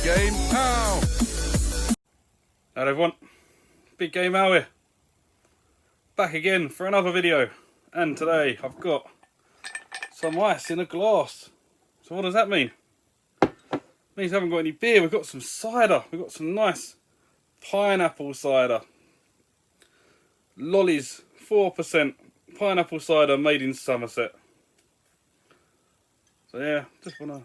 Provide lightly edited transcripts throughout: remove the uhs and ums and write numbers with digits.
Game Ow! Hello everyone, Big Game Owl here, back again for another video, and today I've got some ice in a glass. So what does that mean? It means I haven't got any beer. We've got some cider, we've got some nice pineapple cider, Lollies 4% pineapple cider made in Somerset. So yeah, just want to,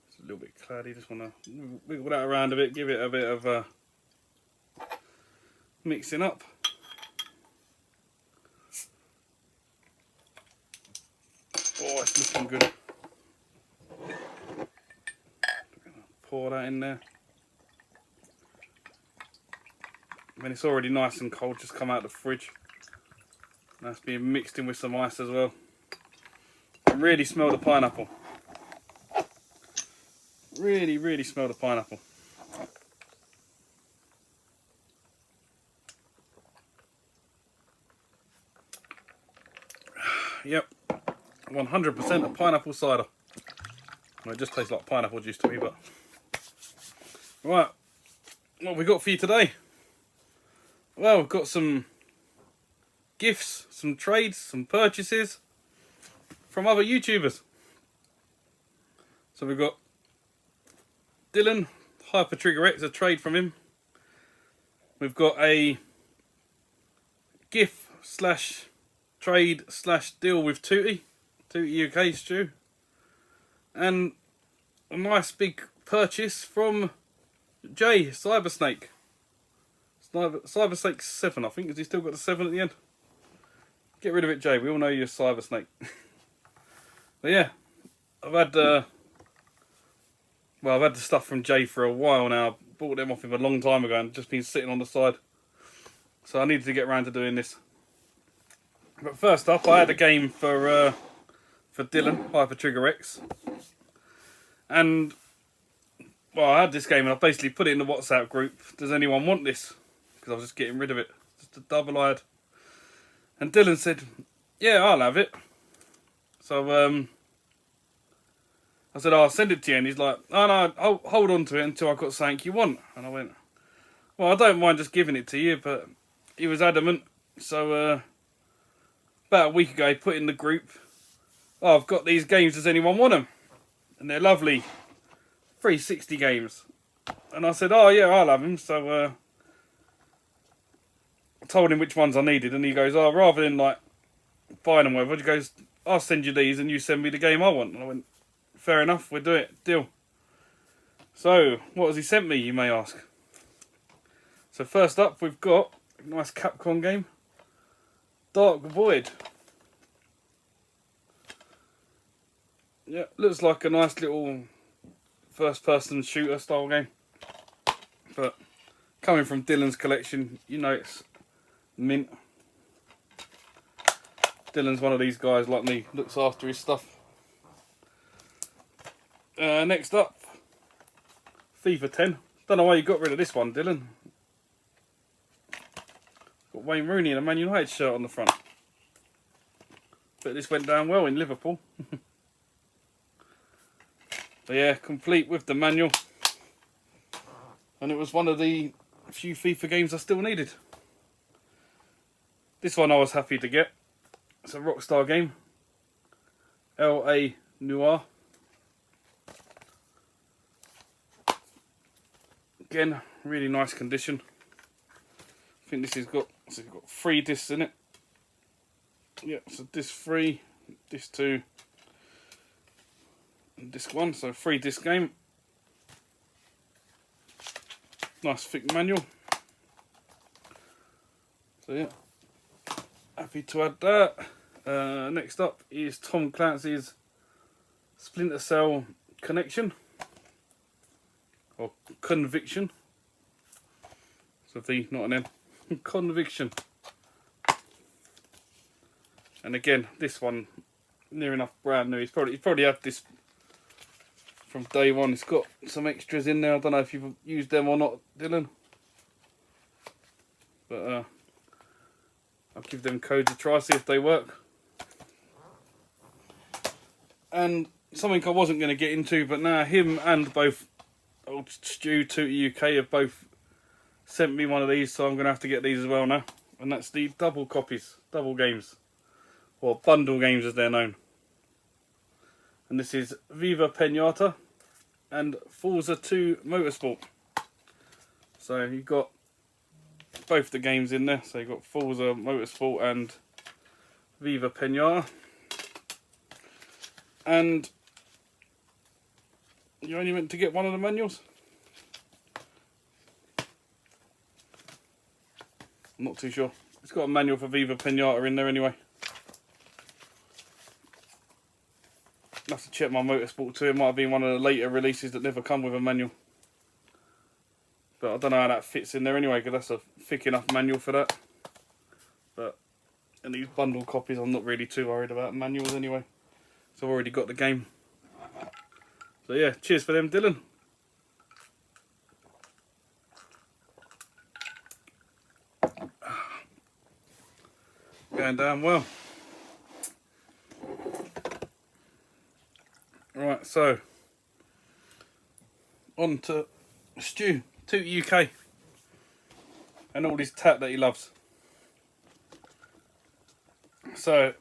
it's a little bit cloudy, just want to wiggle that around a bit, give it a bit of mixing up. Oh, it's looking good. Pour that in there. When it's already nice and cold, just come out of the fridge. That's being mixed in with some ice as well. I really smell the pineapple. Really smell the pineapple. Yep, 100% of pineapple cider. Well, it just tastes like pineapple juice to me, but... Right, what have we got for you today? Well, we've got some gifts, some trades, some purchases from other YouTubers. So we've got Dylan, Hyper Trigger X, a trade from him. We've got a gift slash trade slash deal with TootyUk Stu, and a nice big purchase from Jay, Cybersnake 7, I think. Has he still got the 7 at the end? Get rid of it, Jay, we all know you're Cybersnake. But yeah, I've had the stuff from Jay for a while now. I bought them off him a long time ago and just been sitting on the side, so I needed to get around to doing this. But first up, I had a game for Dylan, Hyper Trigger X, and well, I had this game and I basically put it in the WhatsApp group. Does anyone want this? Because I was just getting rid of it, just a double-eyed. And Dylan said, "Yeah, I'll have it." So I said, "I'll send it to you," and he's like, "Oh no, I'll hold on to it until I've got something you want." And I went, "Well, I don't mind just giving it to you," but he was adamant. So about a week ago, he put in the group, "Oh, I've got these games, does anyone want them?" And they're lovely 360 games. And I said, "Oh yeah, I'll have them." So I told him which ones I needed, and he goes, "Oh, rather than like buying them whatever," he goes, "I'll send you these and you send me the game I want." And I went, "Fair enough, we'll do it, deal." So what has he sent me, you may ask? So first up, we've got a nice Capcom game, Dark Void. Yeah, looks like a nice little first-person shooter style game. But coming from Dylan's collection, you know it's mint. Dylan's one of these guys like me, looks after his stuff. Next up, FIFA 10. Don't know why you got rid of this one, Dylan. Got Wayne Rooney in a Man United shirt on the front. But this went down well in Liverpool. But yeah, complete with the manual. And it was one of the few FIFA games I still needed. This one I was happy to get. It's a Rockstar game. L.A. Noire. Again, really nice condition. I think this has got 3 discs in it. Yeah, so disc 3, disc 2, and disc 1. So 3 disc game. Nice thick manual. So yeah, happy to add that. Next up is Tom Clancy's Splinter Cell Connection. Or Conviction. So V, not an N. Conviction. And again, this one near enough brand new. He's probably had this from day one. It's got some extras in there. I don't know if you've used them or not, Dylan. But I'll give them codes a try, see if they work. And something I wasn't going to get into, but now him and both old Stu, TootyUk have both sent me one of these, so I'm going to have to get these as well now. And that's the double copies, double games, or bundle games as they're known. And this is Viva Pinata and Forza 2 Motorsport. So you've got both the games in there. So you've got Forza Motorsport and Viva Pinata. And you're only meant to get one of the manuals. I'm not too sure. It's got a manual for Viva Pinata in there anyway. I'll have to check my Motorsport 2. It might have been one of the later releases that never come with a manual. But I don't know how that fits in there anyway, because that's a thick enough manual for that. But in these bundle copies, I'm not really too worried about manuals anyway. So I've already got the game. So yeah, cheers for them, Dylan. Going down well. Right, so on to Stu, TootyUk, and all this tat that he loves. So,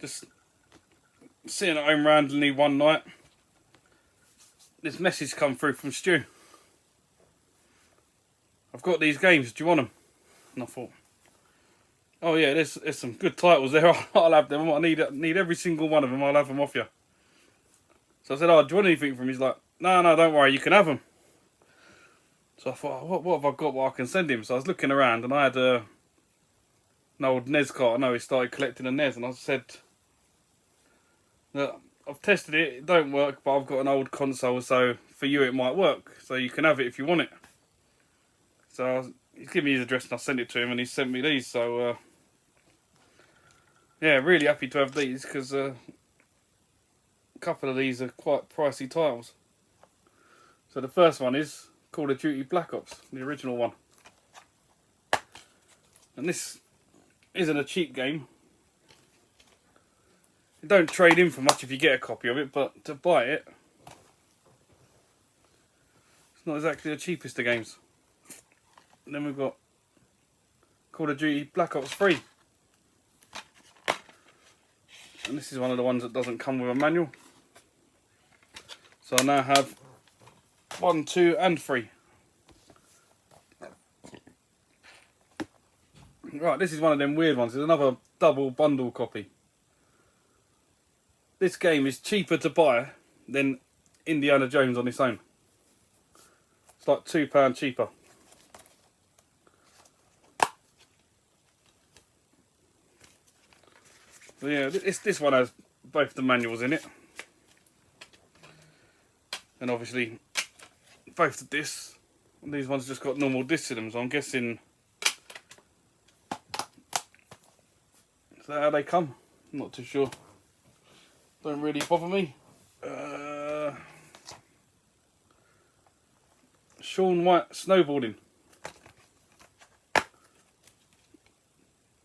just sitting at home randomly one night, this message come through from Stu. I've got these games, do you want them? And I thought, oh yeah, there's some good titles there. I'll have them. I need every single one of them. I'll have them off you. So I said, oh, do you want anything from him? He's like, no, don't worry, you can have them. So I thought, oh, what have I got what I can send him? So I was looking around and I had an old NES cart. I know he started collecting a NES, and I said, look, I've tested it, it don't work, but I've got an old console, so for you it might work. So you can have it if you want it. So he's given me his address and I sent it to him, and he sent me these. So yeah, really happy to have these, because a couple of these are quite pricey titles. So the first one is Call of Duty Black Ops, the original one. And this isn't a cheap game. You don't trade in for much if you get a copy of it, but to buy it, it's not exactly the cheapest of games. And then we've got Call of Duty Black Ops 3. And this is one of the ones that doesn't come with a manual. So I now have 1, 2 and 3. Right, this is one of them weird ones. There's another double bundle copy. This game is cheaper to buy than Indiana Jones on its own. It's like £2 cheaper. So yeah, this one has both the manuals in it. And obviously both the discs. And these ones just got normal discs in them, so I'm guessing, is that how they come? I'm not too sure. Don't really bother me. Sean White snowboarding.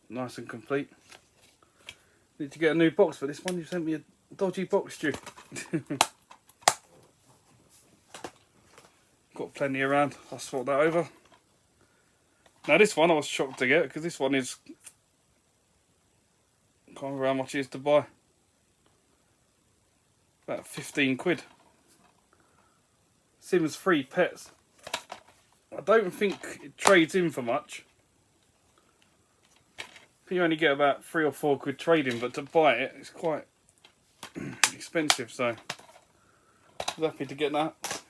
Nice and complete. Need to get a new box for this one. You sent me a dodgy box, Stu. Got plenty around. I'll swap that over. Now this one I was shocked to get, because this one is, can't remember how much it is to buy. About 15 quid. Sims 3 Pets. I don't think it trades in for much. You only get about 3 or 4 quid trading, but to buy it, it's quite expensive, so I was happy to get that.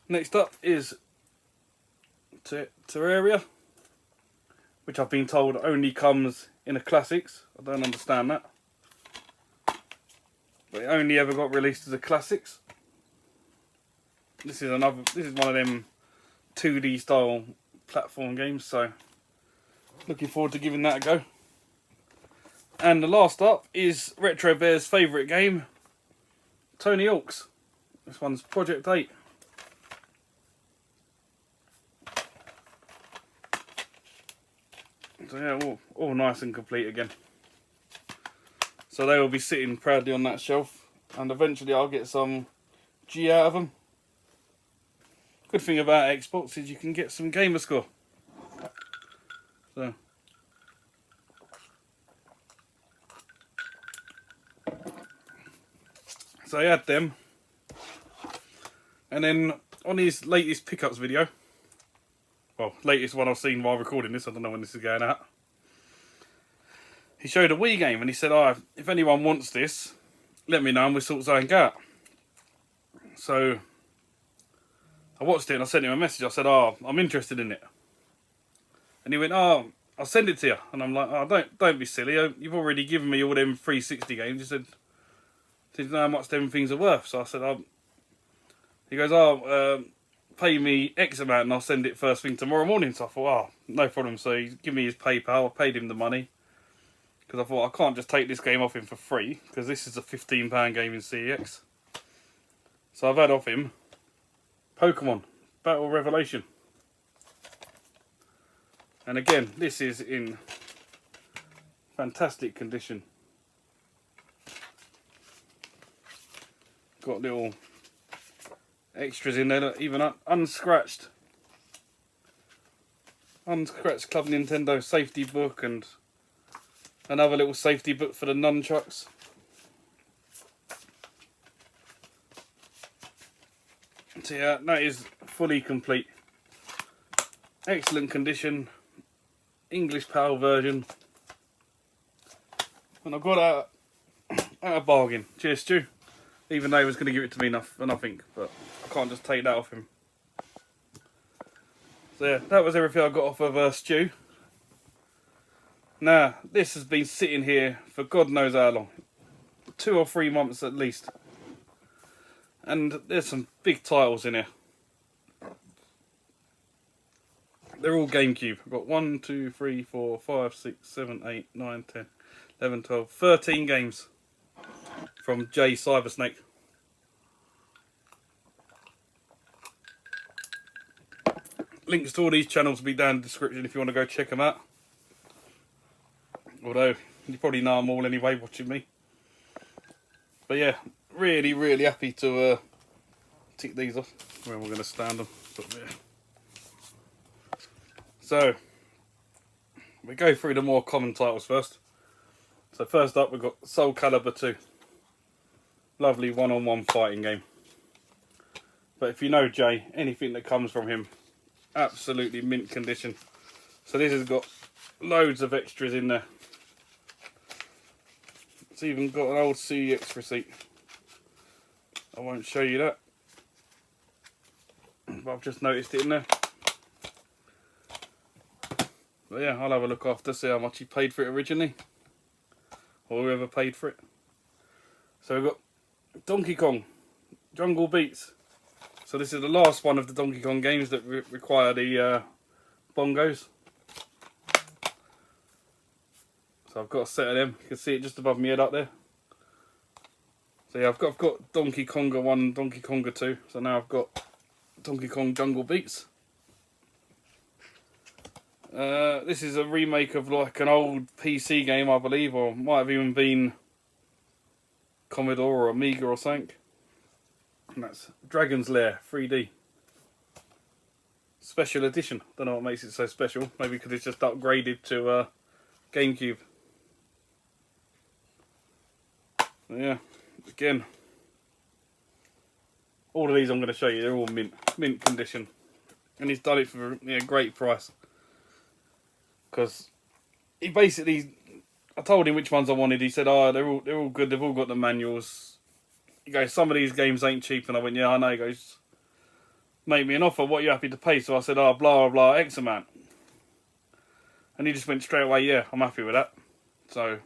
Next up is Terraria, which I've been told only comes in a classics. I don't understand that. But it only ever got released as a classics. This is one of them 2D style platform games, so looking forward to giving that a go. And the last up is Retro Bear's favourite game, TootyUk. This one's Project 8. So yeah, all nice and complete again. So they will be sitting proudly on that shelf. and eventually I'll get some G out of them. Good thing about Xbox is you can get some gamer score. So I had them, and then on his latest pickups video, well, latest one I've seen while recording this, I don't know when this is going out, he showed a Wii game and he said, oh, if anyone wants this, let me know and we'll sort something out. So I watched it and I sent him a message. I said, oh, I'm interested in it. And he went, oh, I'll send it to you. And I'm like, oh, don't be silly. You've already given me all them 360 games. He said, did you know how much them things are worth? So I said, oh. He goes, oh, pay me X amount and I'll send it first thing tomorrow morning. So I thought, oh, no problem. So he gave me his PayPal. I paid him the money. Because I thought, I can't just take this game off him for free. Because this is a £15 game in CEX. So I've had off him Pokemon Battle Revelation. And again, this is in fantastic condition. Got little extras in there, even unscratched. Unscratched Club Nintendo safety book and another little safety book for the nunchucks. So yeah, that is fully complete. Excellent condition. English PAL version. And I got out at a bargain. Cheers, Stu. Even though he was going to give it to me for nothing, but I can't just take that off him. So yeah, that was everything I got off of Stu. Now, this has been sitting here for God knows how long. 2 or 3 months at least. And there's some big titles in here. They're all GameCube. I've got 1, 2, 3, 4, 5, 6, 7, 8, 9, 10, 11, 12, 13 games from J Cybersnake. Links to all these channels will be down in the description if you want to go check them out. Although, you probably know them all anyway watching me. But yeah, really, really happy to tick these off. Where we're going to stand them. But yeah. So, we go through the more common titles first. So first up we've got Soul Calibur 2. Lovely one-on-one fighting game. But if you know Jay, anything that comes from him, absolutely mint condition. So this has got loads of extras in there. It's even got an old CEX receipt. I won't show you that. But I've just noticed it in there. But yeah, I'll have a look after, see how much he paid for it originally. Or whoever paid for it. So we've got Donkey Kong Jungle Beats. So this is the last one of the Donkey Kong games that require the bongos. So I've got a set of them. You can see it just above my head up there. So yeah, I've got Donkey Konga 1, Donkey Konga 2. So now I've got Donkey Kong Jungle Beats. This is a remake of like an old PC game, I believe, or might have even been Commodore or Amiga or something. And that's Dragon's Lair 3D. Special edition. Don't know what makes it so special. Maybe because it's just upgraded to GameCube. Yeah, again, all of these I'm going to show you, they're all mint condition. And he's done it for a great price. Because he basically, I told him which ones I wanted. He said, "Oh, they're all good. They've all got the manuals." He goes, "Some of these games ain't cheap." And I went, "Yeah, I know." He goes, "Make me an offer. What are you happy to pay?" So I said, "Oh, blah blah blah, X amount." And he just went straight away, "Yeah, I'm happy with that." So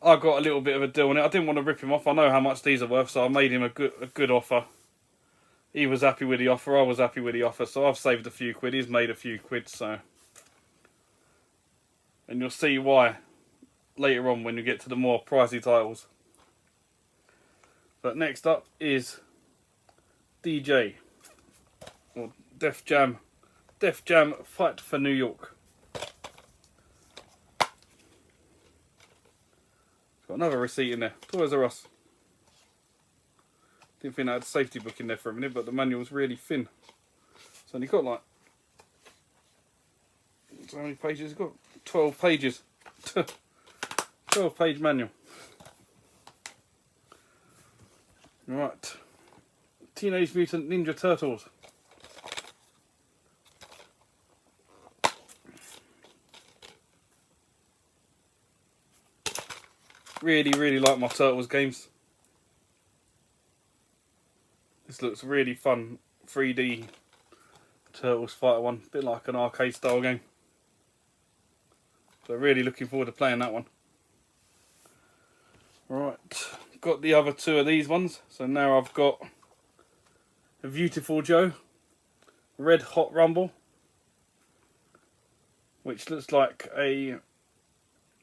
I got a little bit of a deal on it. I didn't want to rip him off. I know how much these are worth, so I made him a good offer. He was happy with the offer. I was happy with the offer. So I've saved a few quid. He's made a few quid. So. And you'll see why later on when you get to the more pricey titles. But next up is DJ, or Def Jam Fight for New York. Got another receipt in there. Toys R Us. Didn't think I had a safety book in there for a minute, but the manual was really thin. It's only got like, so many pages? It's got 12 pages. 12 page manual. Right. Teenage Mutant Ninja Turtles. Really like my Turtles games. This looks really fun. 3D Turtles Fighter one. A bit like an arcade style game. So really looking forward to playing that one. Right. Got the other two of these ones. So now I've got a Beautiful Joe. Red Hot Rumble. Which looks like a...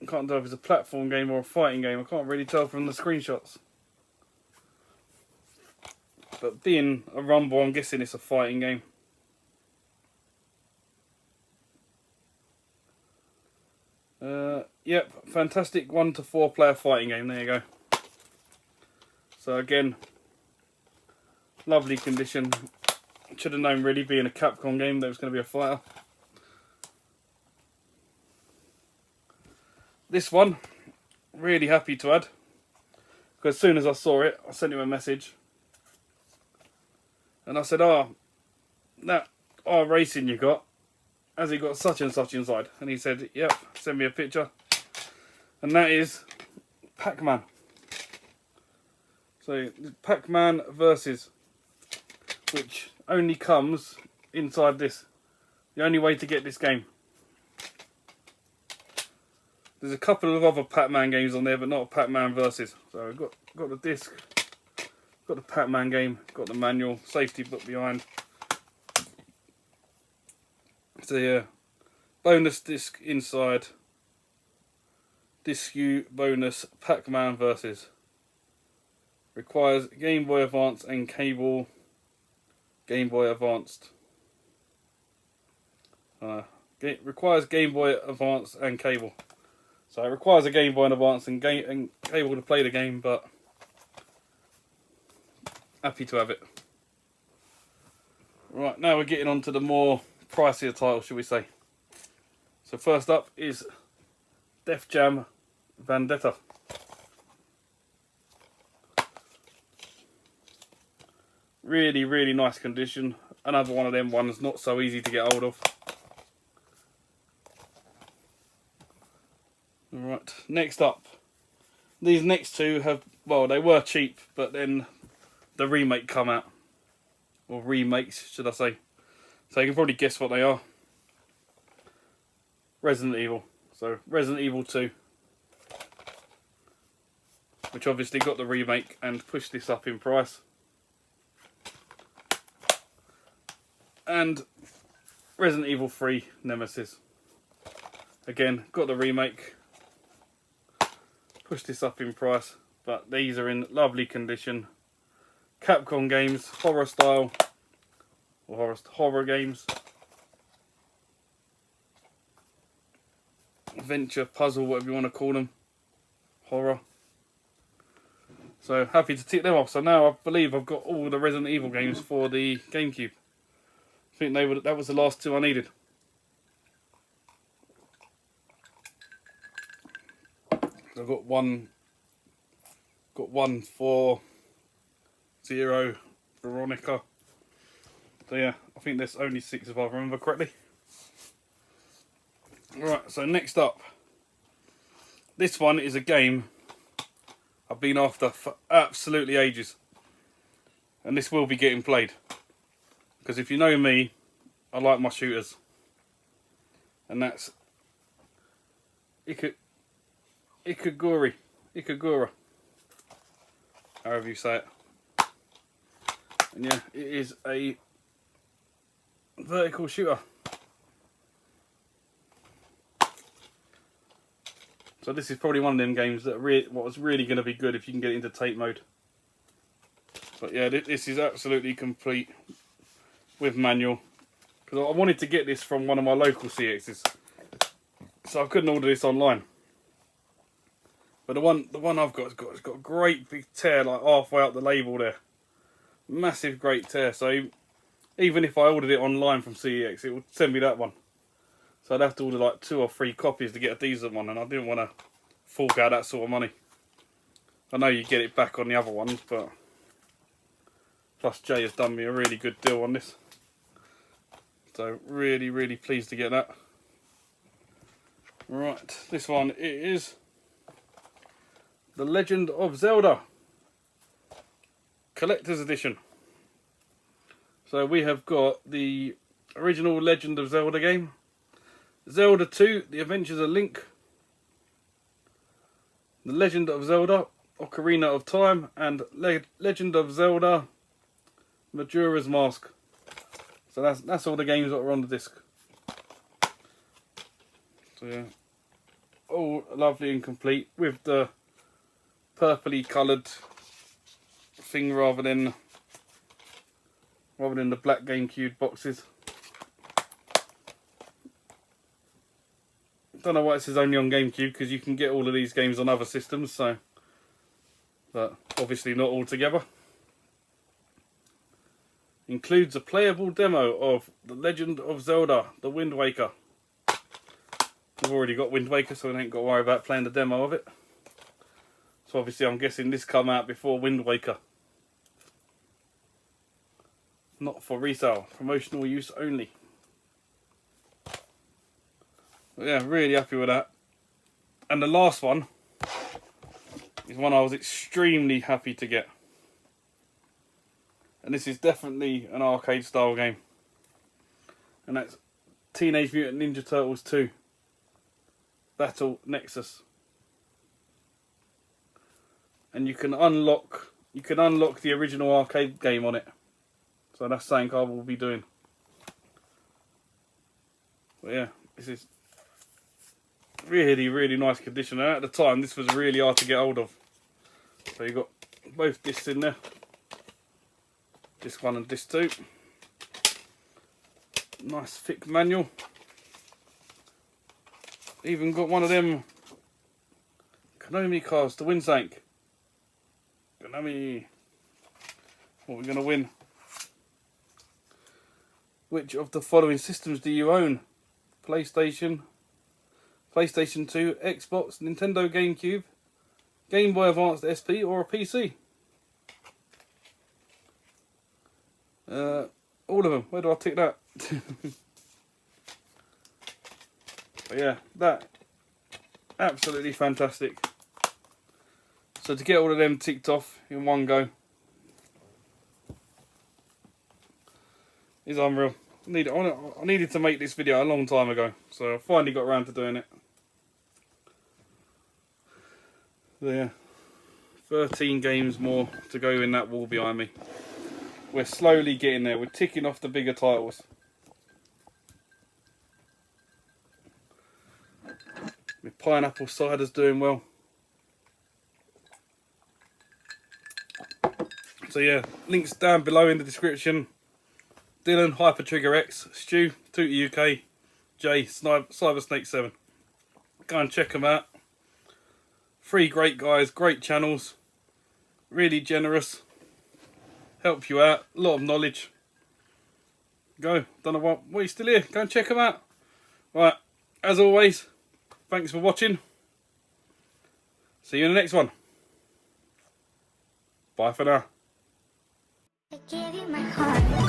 I can't tell if it's a platform game or a fighting game. I can't really tell from the screenshots. But being a Rumble, I'm guessing it's a fighting game. Yep, fantastic 1 to 4 player fighting game. There you go. So again, lovely condition. Should have known really, being a Capcom game, that it was going to be a fighter. This one, really happy to add, because as soon as I saw it, I sent him a message, and I said, that racing you got, has it got such and such inside? And he said, yep, send me a picture, and that is Pac-Man. So Pac-Man Versus, which only comes inside this. The only way to get this game. There's a couple of other Pac-Man games on there, but not a Pac-Man Versus. So I've got the disc, got the Pac-Man game, got the manual, safety book behind. So yeah, bonus disc inside. Disc U bonus Pac-Man Versus. Requires Game Boy Advance and cable. Game Boy Advanced. Requires Game Boy Advance and cable. So it requires a Game Boy Advance and cable to play the game, but happy to have it. Right, now we're getting on to the more pricier titles, shall we say. So first up is Def Jam Vendetta. Really nice condition. Another one of them ones not so easy to get hold of. Alright, next up. These next two have, well, they were cheap, but then the remake come out. Or remakes, should I say. So you can probably guess what they are. Resident Evil. So, Resident Evil 2. Which obviously got the remake and pushed this up in price. And Resident Evil 3 Nemesis. Again, got the remake. Pushed this up in price, but these are in lovely condition. Capcom games, horror style, or horror games. Adventure, puzzle, whatever you want to call them. Horror. So happy to tick them off. So now I believe I've got all the Resident Evil games for the GameCube. I think that was the last two I needed. I've got one for Zero, Veronica. So yeah, I think there's only 6 if I remember correctly. Right, so next up. This one is a game I've been after for absolutely ages. And this will be getting played. Because if you know me, I like my shooters. And that's Ikagura, however you say it. And yeah, it is a vertical shooter. So this is probably one of them games that was really going to be good if you can get it into tape mode. But yeah, this is absolutely complete with manual. Because I wanted to get this from one of my local CXs, so I couldn't order this online. But the one I've got has got a great big tear like halfway up the label there. Massive great tear. So even if I ordered it online from CEX, it would send me that one. So I'd have to order like 2 or 3 copies to get a decent one, and I didn't want to fork out that sort of money. I know you get it back on the other ones, but plus Jay has done me a really good deal on this. So really, really pleased to get that. Right, this one it is The Legend of Zelda Collector's Edition. So we have got the original Legend of Zelda game, Zelda 2, The Adventures of Link, The Legend of Zelda, Ocarina of Time, and Legend of Zelda, Majora's Mask. So that's all the games that are on the disc. So yeah, all lovely and complete with the purpley coloured thing rather than the black GameCube boxes. Don't know why it says only on GameCube, because you can get all of these games on other systems, so, but obviously not all together. Includes a playable demo of The Legend of Zelda, The Wind Waker. We've already got Wind Waker, so we ain't got to worry about playing the demo of it. So obviously I'm guessing this come out before Wind Waker. Not for resale, promotional use only. But yeah, really happy with that. And the last one is one I was extremely happy to get. And this is definitely an arcade style game. And that's Teenage Mutant Ninja Turtles 2 Battle Nexus. And you can unlock the original arcade game on it. So that's something I will be doing. But yeah, this is really, really nice condition. And at the time, this was really hard to get hold of. So you've got both discs in there. Disc 1 and disc 2. Nice thick manual. Even got one of them Konami cards to win something. Konami. What are we going to win? Which of the following systems do you own? PlayStation 2, Xbox, Nintendo GameCube, Game Boy Advance SP, or a PC? All of them. Where do I tick that? But yeah, that absolutely fantastic. So to get all of them ticked off in one go is unreal. I needed to make this video a long time ago, so I finally got around to doing it. So yeah, 13 games more to go in that wall behind me. We're slowly getting there. We're ticking off the bigger titles. My pineapple cider's doing well. So yeah, links down below in the description. Dylan, Hyper Trigger X, Stu, TootyUk, Jay, Cybersnake7. Go and check them out. 3 great guys, great channels. Really generous. Help you out, a lot of knowledge. Go, don't know what are you still here? Go and check them out. Right, as always, thanks for watching. See you in the next one. Bye for now. I gave you my heart.